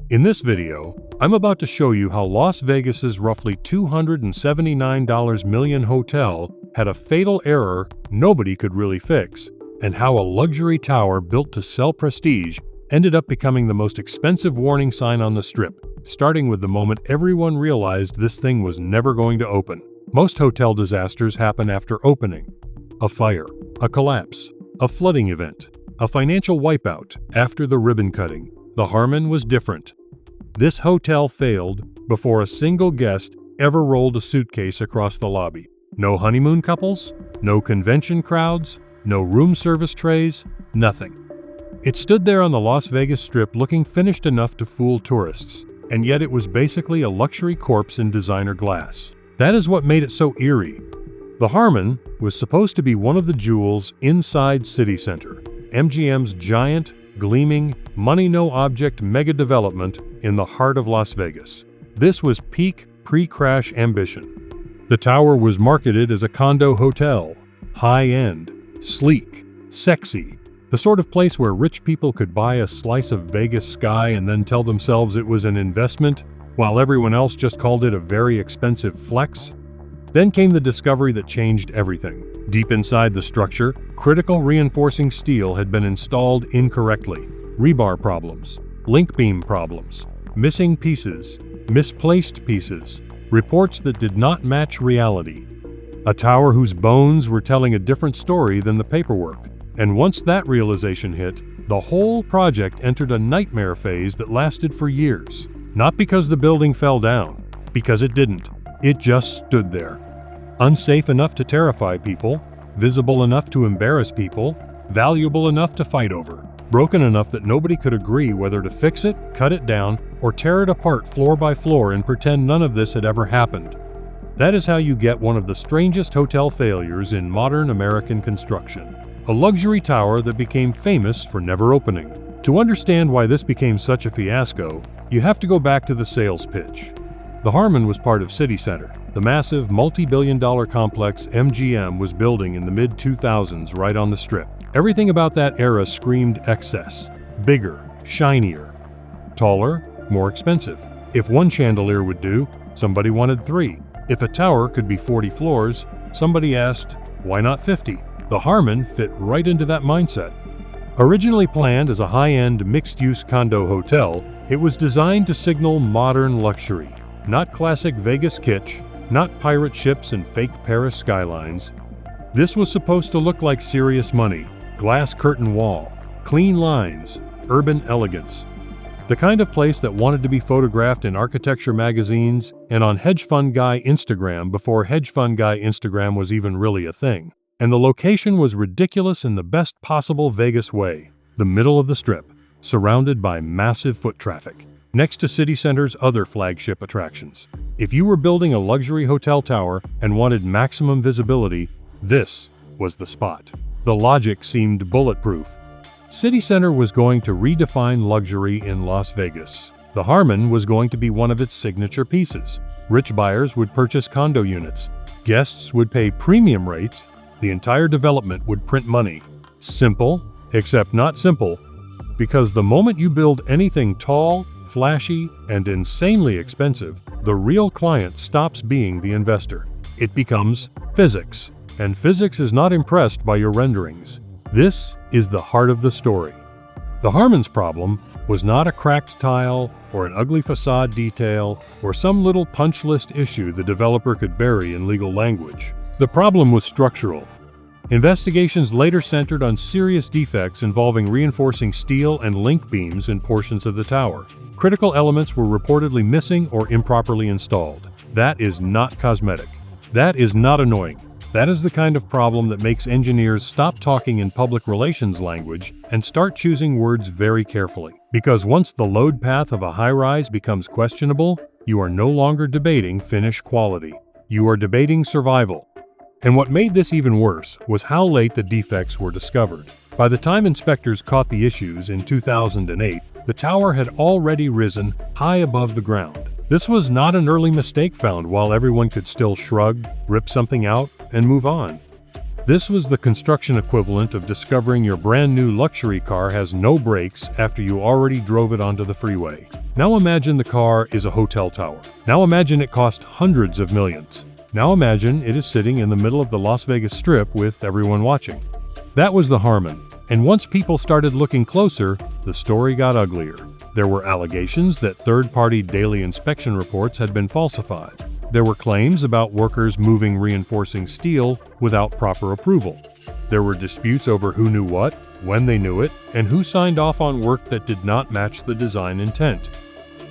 In this video, I'm about to show you how Las Vegas's roughly $279 million hotel had a fatal error nobody could really fix, and how a luxury tower built to sell prestige ended up becoming the most expensive warning sign on the Strip, starting with the moment everyone realized this thing was never going to open. Most hotel disasters happen after opening. A fire, a collapse, a flooding event, a financial wipeout after the ribbon cutting. The Harmon was different. This hotel failed before a single guest ever rolled a suitcase across the lobby. No honeymoon couples, no convention crowds, no room service trays, nothing. It stood there on the Las Vegas Strip looking finished enough to fool tourists, and yet it was basically a luxury corpse in designer glass. That is what made it so eerie. The Harmon was supposed to be one of the jewels inside City Center, MGM's giant, gleaming, money-no-object mega-development in the heart of Las Vegas. This was peak pre-crash ambition. The tower was marketed as a condo hotel, high-end, sleek, sexy, the sort of place where rich people could buy a slice of Vegas sky and then tell themselves it was an investment, while everyone else just called it a very expensive flex. Then came the discovery that changed everything. Deep inside the structure, critical reinforcing steel had been installed incorrectly. Rebar problems, link beam problems, missing pieces, misplaced pieces, reports that did not match reality. A tower whose bones were telling a different story than the paperwork. And once that realization hit, the whole project entered a nightmare phase that lasted for years. Not because the building fell down, because it didn't. It just stood there. Unsafe enough to terrify people, visible enough to embarrass people, valuable enough to fight over, broken enough that nobody could agree whether to fix it, cut it down, or tear it apart floor by floor and pretend none of this had ever happened. That is how you get one of the strangest hotel failures in modern American construction. A luxury tower that became famous for never opening. To understand why this became such a fiasco, you have to go back to the sales pitch. The Harmon was part of City Center, the massive multi-billion-dollar complex MGM was building in the mid-2000s right on the Strip. Everything about that era screamed excess. Bigger, shinier, taller, more expensive. If one chandelier would do, somebody wanted 3. If a tower could be 40 floors, somebody asked, why not 50? The Harmon fit right into that mindset. Originally planned as a high-end mixed-use condo hotel, it was designed to signal modern luxury. Not classic Vegas kitsch, not pirate ships and fake Paris skylines. This was supposed to look like serious money, glass curtain wall, clean lines, urban elegance. The kind of place that wanted to be photographed in architecture magazines and on Hedge Fund Guy Instagram before Hedge Fund Guy Instagram was even really a thing. And the location was ridiculous in the best possible Vegas way. The middle of the Strip, surrounded by massive foot traffic, next to City Center's other flagship attractions. If you were building a luxury hotel tower and wanted maximum visibility, this was the spot. The logic seemed bulletproof. City Center was going to redefine luxury in Las Vegas. The Harmon was going to be one of its signature pieces. Rich buyers would purchase condo units. Guests would pay premium rates. The entire development would print money. Simple, except not simple, because the moment you build anything tall, flashy, and insanely expensive, the real client stops being the investor. It becomes physics, and physics is not impressed by your renderings. This is the heart of the story. The Harmon's problem was not a cracked tile or an ugly facade detail or some little punch list issue the developer could bury in legal language. The problem was structural. Investigations later centered on serious defects involving reinforcing steel and link beams in portions of the tower. Critical elements were reportedly missing or improperly installed. That is not cosmetic. That is not annoying. That is the kind of problem that makes engineers stop talking in public relations language and start choosing words very carefully. Because once the load path of a high-rise becomes questionable, you are no longer debating finish quality. You are debating survival. And what made this even worse was how late the defects were discovered. By the time inspectors caught the issues in 2008, the tower had already risen high above the ground. This was not an early mistake found while everyone could still shrug, rip something out, and move on. This was the construction equivalent of discovering your brand new luxury car has no brakes after you already drove it onto the freeway. Now imagine the car is a hotel tower. Now imagine it cost hundreds of millions. Now imagine it is sitting in the middle of the Las Vegas Strip with everyone watching. That was the Harmon. And once people started looking closer, the story got uglier. There were allegations that third-party daily inspection reports had been falsified. There were claims about workers moving reinforcing steel without proper approval. There were disputes over who knew what, when they knew it, and who signed off on work that did not match the design intent.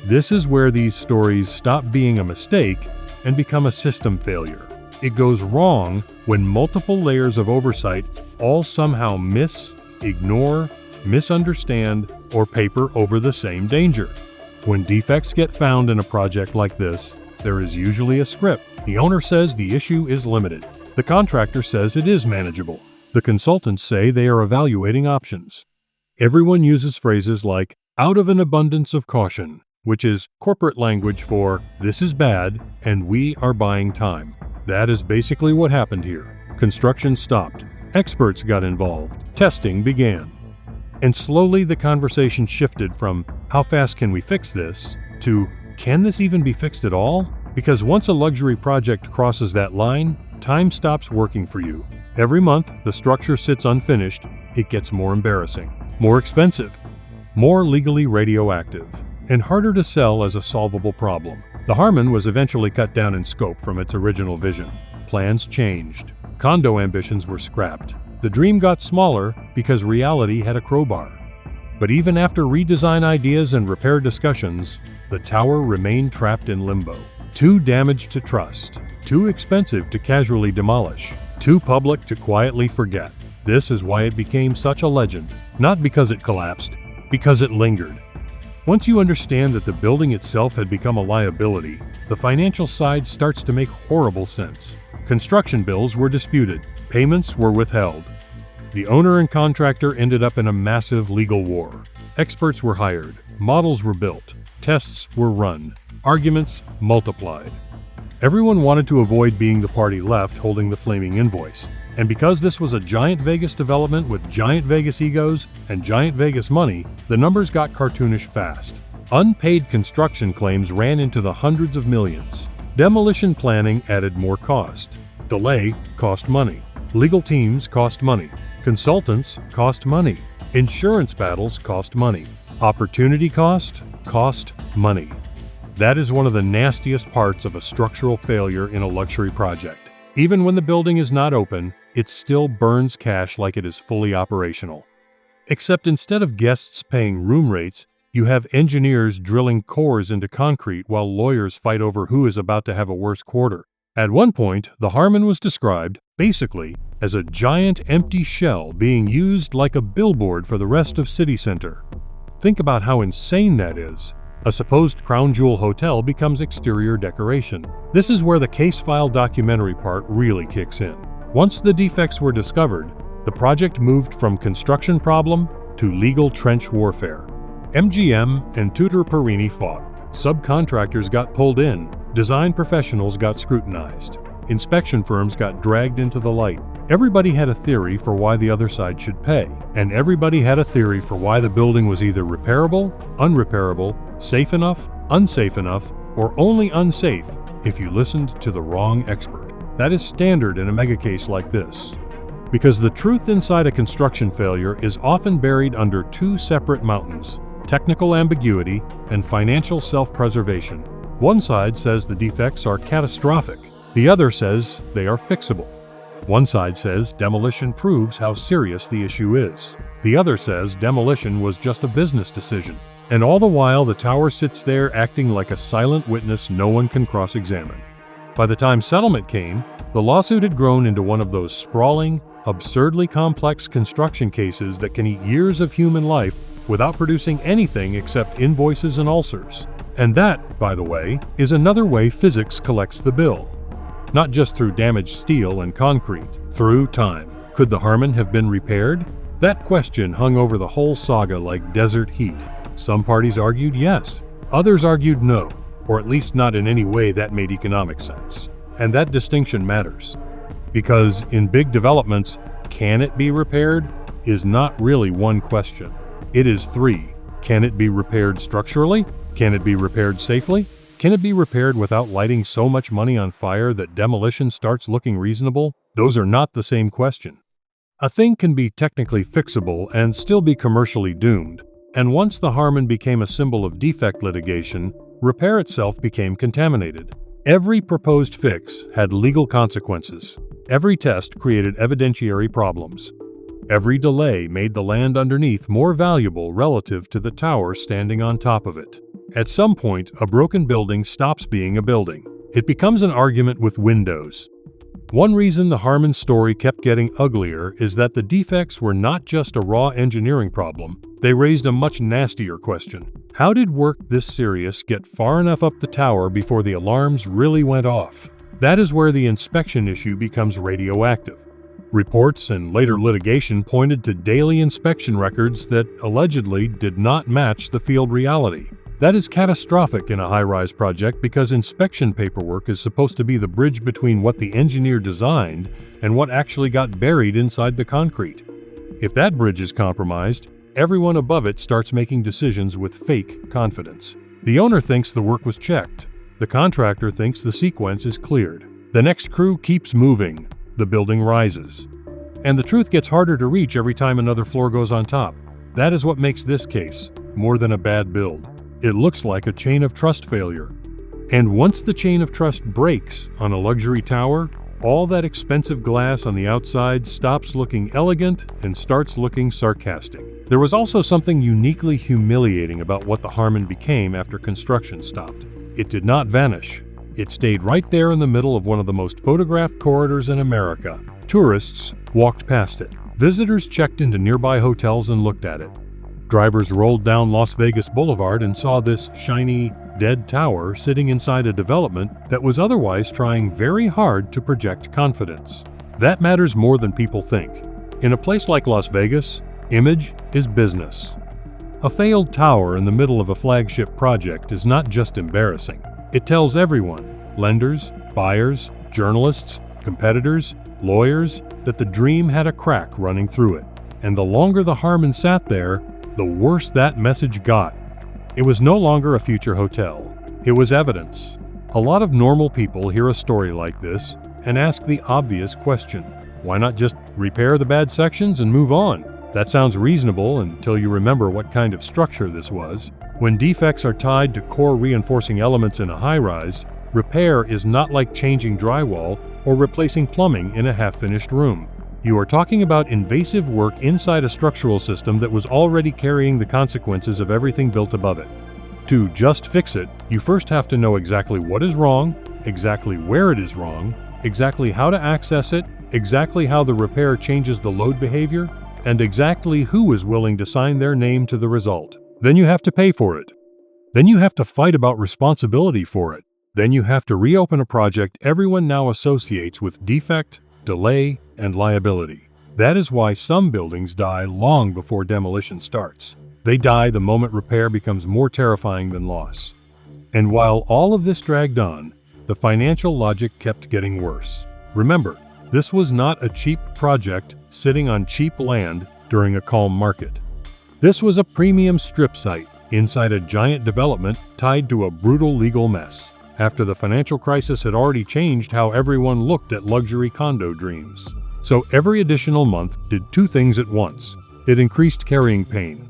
This is where these stories stop being a mistake and become a system failure. It goes wrong when multiple layers of oversight all somehow miss, ignore, misunderstand, or paper over the same danger. When defects get found in a project like this, there is usually a script. The owner says the issue is limited. The contractor says it is manageable. The consultants say they are evaluating options. Everyone uses phrases like "out of an abundance of caution," which is corporate language for "this is bad and we are buying time." That is basically what happened here. Construction stopped. Experts got involved. Testing began. And slowly the conversation shifted from "how fast can we fix this?" to "can this even be fixed at all?" Because once a luxury project crosses that line, time stops working for you. Every month, the structure sits unfinished. It gets more embarrassing, more expensive, more legally radioactive, and harder to sell as a solvable problem. The Harmon was eventually cut down in scope from its original vision. Plans changed. Condo ambitions were scrapped. The dream got smaller because reality had a crowbar. But even after redesign ideas and repair discussions, the tower remained trapped in limbo. Too damaged to trust, too expensive to casually demolish, too public to quietly forget. This is why it became such a legend, not because it collapsed, because it lingered. Once you understand that the building itself had become a liability, the financial side starts to make horrible sense. Construction bills were disputed, payments were withheld. The owner and contractor ended up in a massive legal war. Experts were hired, models were built, tests were run, arguments multiplied. Everyone wanted to avoid being the party left holding the flaming invoice. And because this was a giant Vegas development with giant Vegas egos and giant Vegas money, the numbers got cartoonish fast. Unpaid construction claims ran into the hundreds of millions. Demolition planning added more cost. Delay cost money. Legal teams cost money. Consultants cost money. Insurance battles cost money. Opportunity cost money. That is one of the nastiest parts of a structural failure in a luxury project. Even when the building is not open, it still burns cash like it is fully operational. Except instead of guests paying room rates, you have engineers drilling cores into concrete while lawyers fight over who is about to have a worse quarter. At one point, the Harmon was described, basically, as a giant empty shell being used like a billboard for the rest of City Center. Think about how insane that is. A supposed crown jewel hotel becomes exterior decoration. This is where the case file documentary part really kicks in. Once the defects were discovered, the project moved from construction problem to legal trench warfare. MGM and Tudor Perini fought. Subcontractors got pulled in. Design professionals got scrutinized. Inspection firms got dragged into the light. Everybody had a theory for why the other side should pay, and everybody had a theory for why the building was either repairable, unrepairable, safe enough, unsafe enough, or only unsafe if you listened to the wrong expert. That is standard in a mega case like this. Because the truth inside a construction failure is often buried under two separate mountains: technical ambiguity and financial self-preservation. One side says the defects are catastrophic. The other says they are fixable. One side says demolition proves how serious the issue is. The other says demolition was just a business decision. And all the while, the tower sits there acting like a silent witness no one can cross-examine. By the time settlement came, the lawsuit had grown into one of those sprawling, absurdly complex construction cases that can eat years of human life without producing anything except invoices and ulcers. And that, by the way, is another way physics collects the bill. Not just through damaged steel and concrete, through time. Could the Harmon have been repaired? That question hung over the whole saga like desert heat. Some parties argued yes, others argued no, or at least not in any way that made economic sense. And that distinction matters. Because in big developments, can it be repaired is not really one question. It is three. Can it be repaired structurally? Can it be repaired safely? Can it be repaired without lighting so much money on fire that demolition starts looking reasonable? Those are not the same question. A thing can be technically fixable and still be commercially doomed, and once the Harmon became a symbol of defect litigation, repair itself became contaminated. Every proposed fix had legal consequences. Every test created evidentiary problems. Every delay made the land underneath more valuable relative to the tower standing on top of it. At some point, a broken building stops being a building. It becomes an argument with windows. One reason the Harmon story kept getting uglier is that the defects were not just a raw engineering problem, they raised a much nastier question. How did work this serious get far enough up the tower before the alarms really went off? That is where the inspection issue becomes radioactive. Reports and later litigation pointed to daily inspection records that allegedly did not match the field reality. That is catastrophic in a high-rise project because inspection paperwork is supposed to be the bridge between what the engineer designed and what actually got buried inside the concrete. If that bridge is compromised, everyone above it starts making decisions with fake confidence. The owner thinks the work was checked. The contractor thinks the sequence is cleared. The next crew keeps moving. The building rises. And the truth gets harder to reach every time another floor goes on top. That is what makes this case more than a bad build. It looks like a chain of trust failure. And once the chain of trust breaks on a luxury tower, all that expensive glass on the outside stops looking elegant and starts looking sarcastic. There was also something uniquely humiliating about what the Harmon became after construction stopped. It did not vanish. It stayed right there in the middle of one of the most photographed corridors in America. Tourists walked past it. Visitors checked into nearby hotels and looked at it. Drivers rolled down Las Vegas Boulevard and saw this shiny, dead tower sitting inside a development that was otherwise trying very hard to project confidence. That matters more than people think. In a place like Las Vegas, image is business. A failed tower in the middle of a flagship project is not just embarrassing. It tells everyone, lenders, buyers, journalists, competitors, lawyers, that the dream had a crack running through it. And the longer the Harmon sat there, the worse that message got. It was no longer a future hotel. It was evidence. A lot of normal people hear a story like this and ask the obvious question. Why not just repair the bad sections and move on? That sounds reasonable until you remember what kind of structure this was. When defects are tied to core reinforcing elements in a high-rise, repair is not like changing drywall or replacing plumbing in a half-finished room. You are talking about invasive work inside a structural system that was already carrying the consequences of everything built above it. To just fix it, you first have to know exactly what is wrong, exactly where it is wrong, exactly how to access it, exactly how the repair changes the load behavior, and exactly who is willing to sign their name to the result. Then you have to pay for it. Then you have to fight about responsibility for it. Then you have to reopen a project everyone now associates with defect, delay, and liability. That is why some buildings die long before demolition starts. They die the moment repair becomes more terrifying than loss. And while all of this dragged on, the financial logic kept getting worse. Remember, this was not a cheap project sitting on cheap land during a calm market. This was a premium strip site inside a giant development tied to a brutal legal mess, after the financial crisis had already changed how everyone looked at luxury condo dreams. So every additional month did two things at once. It increased carrying pain,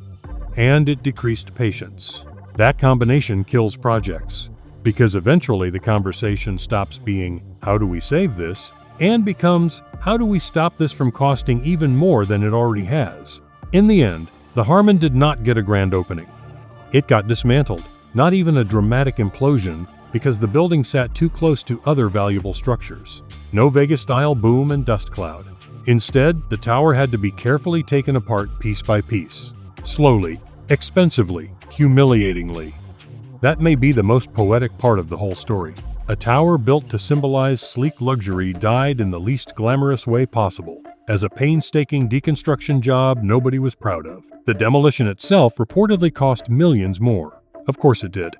and it decreased patience. That combination kills projects, because eventually the conversation stops being, how do we save this, and becomes, how do we stop this from costing even more than it already has? In the end, the Harmon did not get a grand opening. It got dismantled, not even a dramatic implosion, because the building sat too close to other valuable structures. No Vegas-style boom and dust cloud. Instead, the tower had to be carefully taken apart piece by piece. Slowly, expensively, humiliatingly. That may be the most poetic part of the whole story. A tower built to symbolize sleek luxury died in the least glamorous way possible, as a painstaking deconstruction job nobody was proud of. The demolition itself reportedly cost millions more. Of course it did.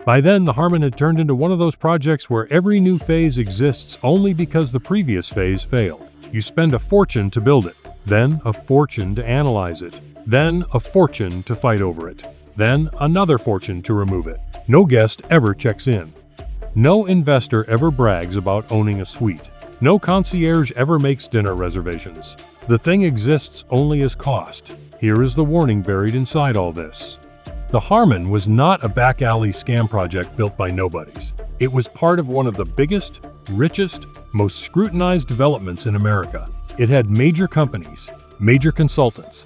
By then, the Harmon had turned into one of those projects where every new phase exists only because the previous phase failed. You spend a fortune to build it, then a fortune to analyze it, then a fortune to fight over it. then another fortune to remove it. No guest ever checks in. No investor ever brags about owning a suite. No concierge ever makes dinner reservations. The thing exists only as cost. Here is the warning buried inside all this. The Harmon was not a back alley scam project built by nobodies. It was part of one of the biggest, richest, most scrutinized developments in America. It had major companies, major consultants,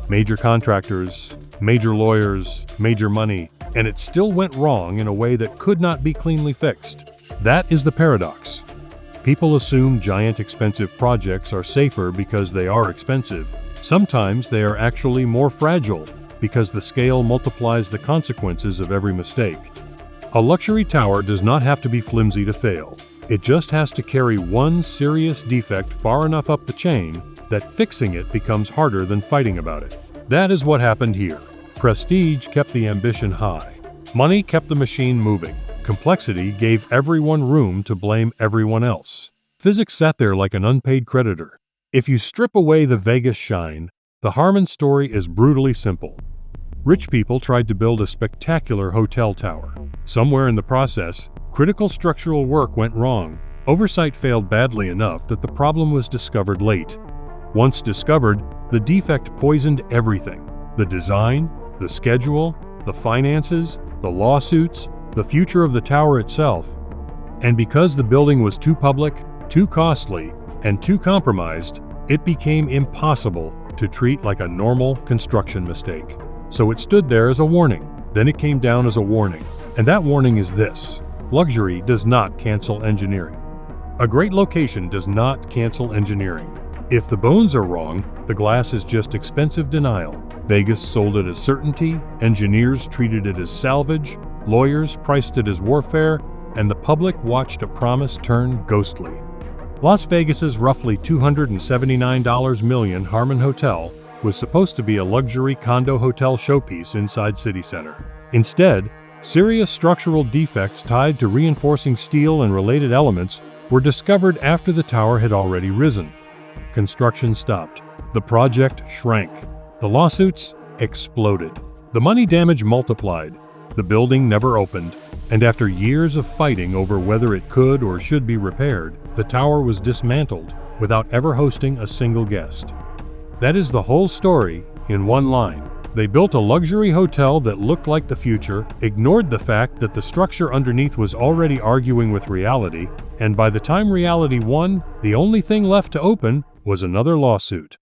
major contractors, major lawyers, major money, and it still went wrong in a way that could not be cleanly fixed. That is the paradox. People assume giant expensive projects are safer because they are expensive. Sometimes they are actually more fragile because the scale multiplies the consequences of every mistake. A luxury tower does not have to be flimsy to fail. It just has to carry one serious defect far enough up the chain that fixing it becomes harder than fighting about it. That is what happened here. Prestige kept the ambition high. Money kept the machine moving. Complexity gave everyone room to blame everyone else. Physics sat there like an unpaid creditor. If you strip away the Vegas shine, the Harmon story is brutally simple. Rich people tried to build a spectacular hotel tower. Somewhere in the process, critical structural work went wrong. Oversight failed badly enough that the problem was discovered late. Once discovered, the defect poisoned everything: the design, the schedule, the finances, the lawsuits, the future of the tower itself. And because the building was too public, too costly, and too compromised, it became impossible to treat like a normal construction mistake. So it stood there as a warning. Then it came down as a warning. And that warning is this: luxury does not cancel engineering. A great location does not cancel engineering. If the bones are wrong, the glass is just expensive denial. Vegas sold it as certainty, engineers treated it as salvage, lawyers priced it as warfare, and the public watched a promise turn ghostly. Las Vegas's roughly $279 million Harmon Hotel was supposed to be a luxury condo hotel showpiece inside City Center. Instead, serious structural defects tied to reinforcing steel and related elements were discovered after the tower had already risen. Construction stopped. The project shrank. The lawsuits exploded. The money damage multiplied. The building never opened. And after years of fighting over whether it could or should be repaired, the tower was dismantled without ever hosting a single guest. That is the whole story in one line. They built a luxury hotel that looked like the future, ignored the fact that the structure underneath was already arguing with reality, and by the time reality won, the only thing left to open was another lawsuit.